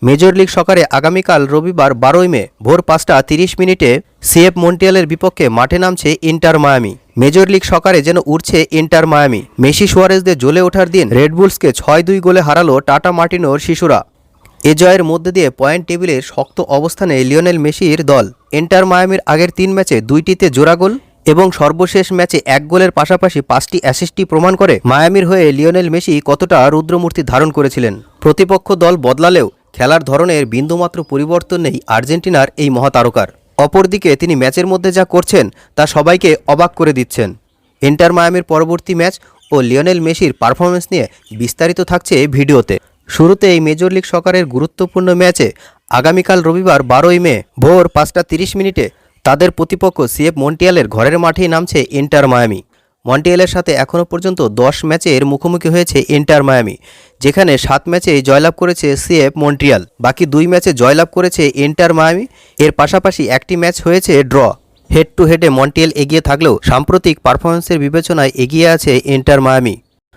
Major league সকারে আগামীকাল রবিবার 12 মে ভোর 5:30 সিএফ মন্টিয়ালের বিপক্ষে মাঠে নামছে ইন্টার মায়ামি। মেজর লিগ সকারে যেন উঠছে ইন্টার মায়ামি। মেসি সুয়ারেজদের জ্বলে ওঠার দিন রেডবুলসকে 6-2 গোলে হারালো টাটা মার্টিনোর শিশুরা। এ জয়ের মধ্যে দিয়ে পয়েন্ট টেবিলের শক্ত অবস্থানে লিওনেল মেসির দল। ইন্টার মায়ামির আগের 3 ম্যাচে 2টিতে জোড়া গোল এবং সর্বশেষ ম্যাচে 1 গোলের পাশাপাশি 5টি অ্যাসিস্টই প্রমাণ করে মায়ামির হয়ে লিওনেল মেসি কতটা রুদ্রমূর্তি ধারণ করেছিলেন। প্রতিপক্ষ দল বদলালেও খেলার ধরনের বিন্দুমাত্র পরিবর্তন নেই আর্জেন্টিনার এই মহাতারকার। অপরদিকে তিনি ম্যাচের মধ্যে যা করছেন তা সবাইকে অবাক করে দিচ্ছেন। ইন্টার মায়ামির পরবর্তী ম্যাচ ও লিওনেল মেসির পারফরমেন্স নিয়ে বিস্তারিত থাকছে ভিডিওতে। শুরুতে এই মেজর লিগ সকারের গুরুত্বপূর্ণ ম্যাচে আগামীকাল রবিবার 12 মে ভোর 5:30 তাদের প্রতিপক্ষ সিএফ মন্টিয়ালের ঘরের মাঠেই নামছে ইন্টার মায়ামি। মন্টিয়ালের সাথে এখনও পর্যন্ত 10 ম্যাচের মুখোমুখি হয়েছে ইন্টার মায়ামি, যেখানে 7 ম্যাচেই জয়লাভ করেছে সিএফ মন্ট্রিয়াল। বাকি 2 ম্যাচে জয়লাভ করেছে ইন্টার মায়ামি। এর পাশাপাশি একটি ম্যাচ হয়েছে ড্র। হেড টু হেডে মন্টিয়াল এগিয়ে থাকলেও সাম্প্রতিক পারফরমেন্সের বিবেচনায় এগিয়ে আছে ইন্টার মায়ামি।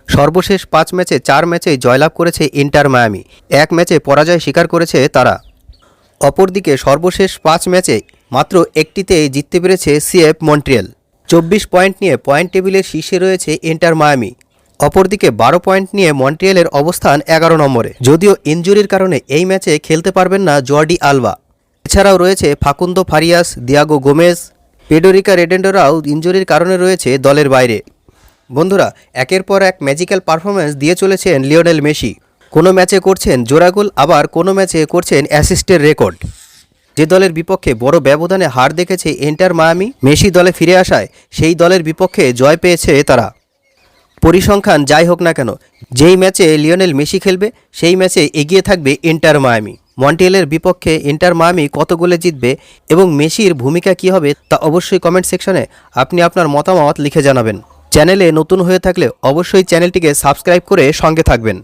সর্বশেষ 5 ম্যাচে 4 ম্যাচেই জয়লাভ করেছে ইন্টার মায়ামি, 1 ম্যাচে পরাজয় স্বীকার করেছে তারা। অপরদিকে সর্বশেষ 5 ম্যাচে মাত্র একটিতেই জিততে পেরেছে সিএফ মন্ট্রিয়াল। 24 পয়েন্ট নিয়ে পয়েন্ট টেবিলের শীর্ষে রয়েছে ইন্টার মায়ামি। অপরদিকে 12 পয়েন্ট নিয়ে মন্ট্রিয়ালের অবস্থান 11 নম্বরে। যদিও ইনজুরির কারণে এই ম্যাচে খেলতে পারবেন না জর্ডি আলবা। এছাড়াও রয়েছে ফাকুন্দো ফারিয়াস, দিয়াগো গোমেজ, পেডরিকা রেডেন্ডোরাও ইনজুরির কারণে রয়েছে দলের বাইরে। বন্ধুরা, একের পর এক ম্যাজিক্যাল পারফরমেন্স দিয়ে চলেছেন লিওনেল মেসি। কোনো ম্যাচে করছেন জোড়া গোল, আবার কোনো ম্যাচে করছেন অ্যাসিস্টের রেকর্ড। যে দলের বিপক্ষে বড় ব্যবধানে হার দেখেছে ইন্টার মায়ামি, মেসি দলে ফিরে আসায় সেই দলের বিপক্ষে জয় পেয়েছে তারা। পরিসংখ্যান যাই হোক না কেন, যেই ম্যাচে লিওনেল মেসি খেলবে সেই ম্যাচে এগিয়ে থাকবে ইন্টার মায়ামি। মন্টিয়ালের বিপক্ষে ইন্টার মায়ামি কত গোলে জিতবে এবং মেসির ভূমিকা কী হবে তা অবশ্যই কমেন্ট সেকশনে আপনি আপনার মতামত লিখে জানাবেন। চ্যানেলে নতুন হয়ে থাকলে অবশ্যই চ্যানেলটিকে সাবস্ক্রাইব করে সঙ্গে থাকবেন।